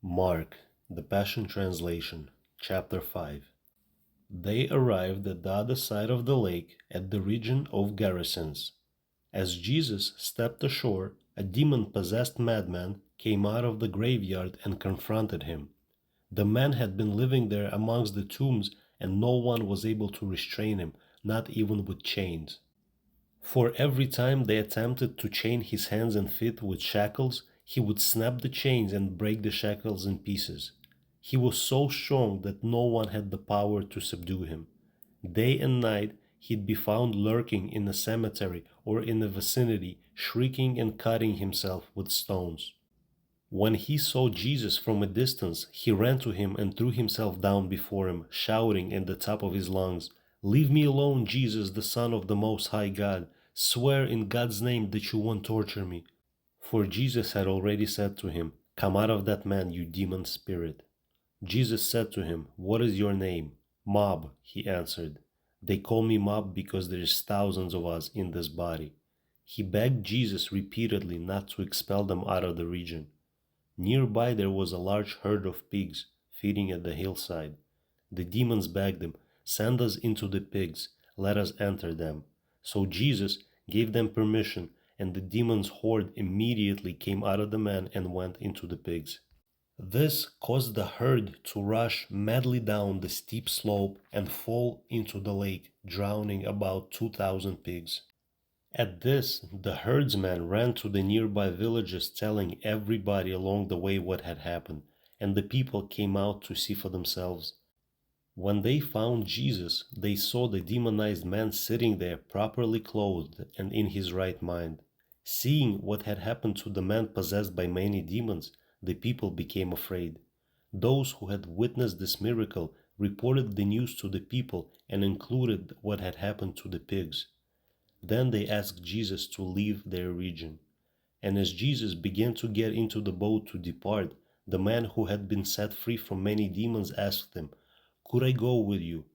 Mark, the Passion Translation, Chapter 5. They arrived at the other side of the lake at the region of Gerasenes. As Jesus stepped ashore, a demon-possessed madman came out of the graveyard and confronted him. The man had been living there amongst the tombs, and no one was able to restrain him, not even with chains. For every time they attempted to chain his hands and feet with shackles, he would snap the chains and break the shackles in pieces. He was so strong that no one had the power to subdue him. Day and night he'd be found lurking in a cemetery or in the vicinity, shrieking and cutting himself with stones. When he saw Jesus from a distance, he ran to him and threw himself down before him, shouting at the top of his lungs, "Leave me alone, Jesus, the Son of the Most High God. Swear in God's name that you won't torture me." For Jesus had already said to him, "Come out of that man, you demon spirit." Jesus said to him, "What is your name?" "Mob," he answered. "They call me Mob because there is thousands of us in this body." He begged Jesus repeatedly not to expel them out of the region. Nearby there was a large herd of pigs feeding at the hillside. The demons begged him, "Send us into the pigs, let us enter them." So Jesus gave them permission, and the demons' horde immediately came out of the man and went into the pigs. This caused the herd to rush madly down the steep slope and fall into the lake, drowning about 2,000 pigs. At this, the herdsman ran to the nearby villages telling everybody along the way what had happened, and the people came out to see for themselves. When they found Jesus, they saw the demonized man sitting there properly clothed and in his right mind. Seeing what had happened to the man possessed by many demons, the people became afraid. Those who had witnessed this miracle reported the news to the people and included what had happened to the pigs. Then they asked Jesus to leave their region. And as Jesus began to get into the boat to depart, the man who had been set free from many demons asked him, "Could I go with you?"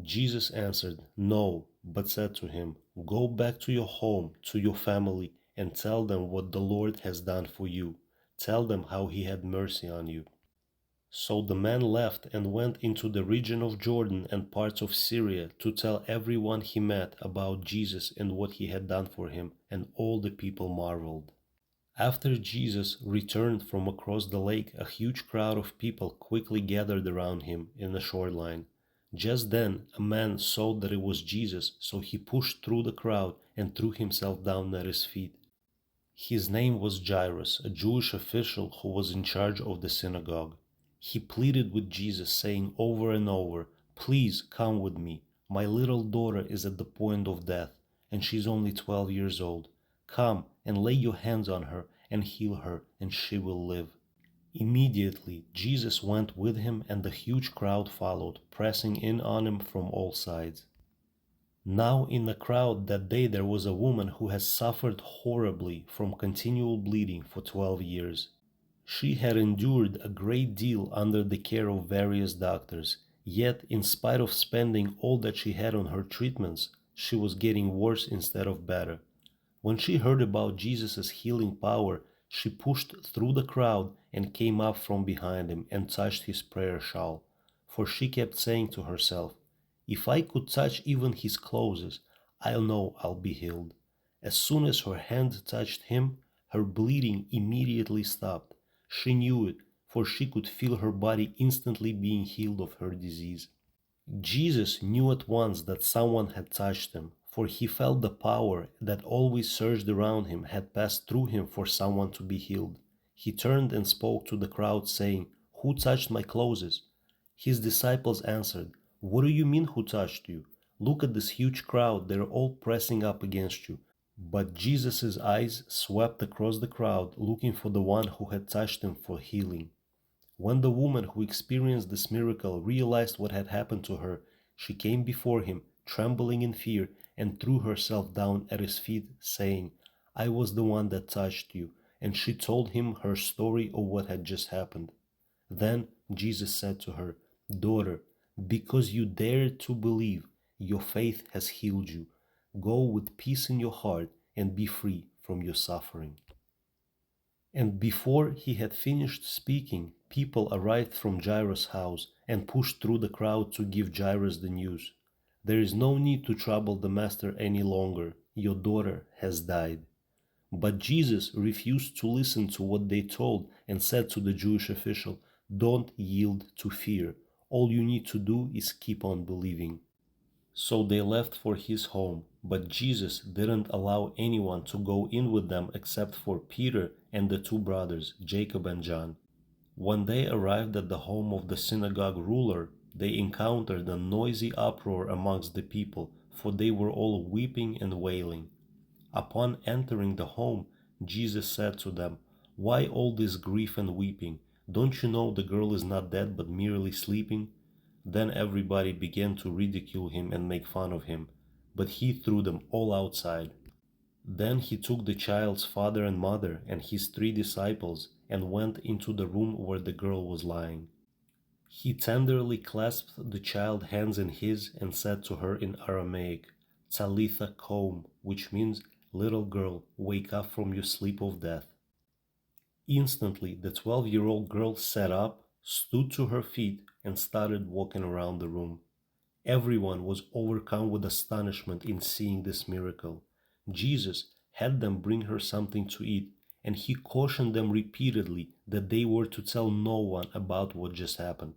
Jesus answered, "No," but said to him, "Go back to your home, to your family, and tell them what the Lord has done for you. Tell them how he had mercy on you." So the man left and went into the region of Jordan and parts of Syria to tell everyone he met about Jesus and what he had done for him, and all the people marveled. After Jesus returned from across the lake, a huge crowd of people quickly gathered around him in the shoreline. Just then, a man saw that it was Jesus, so he pushed through the crowd and threw himself down at his feet. His name was Jairus, a Jewish official who was in charge of the synagogue. He pleaded with Jesus, saying over and over, "Please come with me. My little daughter is at the point of death, and she's only 12 years old. Come and lay your hands on her and heal her, and she will live." Immediately, Jesus went with him, and the huge crowd followed, pressing in on him from all sides. Now in the crowd that day there was a woman who has suffered horribly from continual bleeding for 12 years. She had endured a great deal under the care of various doctors, yet in spite of spending all that she had on her treatments, she was getting worse instead of better. When she heard about Jesus' healing power, she pushed through the crowd and came up from behind him and touched his prayer shawl. For she kept saying to herself, "If I could touch even his clothes, I'll know I'll be healed." As soon as her hand touched him, her bleeding immediately stopped. She knew it, for she could feel her body instantly being healed of her disease. Jesus knew at once that someone had touched him, for he felt the power that always surged around him had passed through him for someone to be healed. He turned and spoke to the crowd, saying, "Who touched my clothes?" His disciples answered, "What do you mean, who touched you? Look at this huge crowd, they're all pressing up against you." But Jesus' eyes swept across the crowd, looking for the one who had touched him for healing. When the woman who experienced this miracle realized what had happened to her, she came before him, trembling in fear, and threw herself down at his feet, saying, "I was the one that touched you." And she told him her story of what had just happened. Then Jesus said to her, "Daughter, because you dared to believe, your faith has healed you. Go with peace in your heart and be free from your suffering." And before he had finished speaking, people arrived from Jairus' house and pushed through the crowd to give Jairus the news. There is no need to trouble the master any longer. Your daughter has died. But Jesus refused to listen to what they told and said to the Jewish official, "Don't yield to fear. All you need to do is keep on believing." So they left for his home, but Jesus didn't allow anyone to go in with them except for Peter and the two brothers, Jacob and John. When they arrived at the home of the synagogue ruler, they encountered a noisy uproar amongst the people, for they were all weeping and wailing. Upon entering the home, Jesus said to them, "Why all this grief and weeping? Don't you know the girl is not dead but merely sleeping?" Then everybody began to ridicule him and make fun of him, but he threw them all outside. Then he took the child's father and mother and his 3 disciples and went into the room where the girl was lying. He tenderly clasped the child's hands in his and said to her in Aramaic, "Talitha koum," which means, "Little girl, wake up from your sleep of death." Instantly, the 12-year-old girl sat up, stood to her feet, and started walking around the room. Everyone was overcome with astonishment in seeing this miracle. Jesus had them bring her something to eat, and he cautioned them repeatedly that they were to tell no one about what just happened.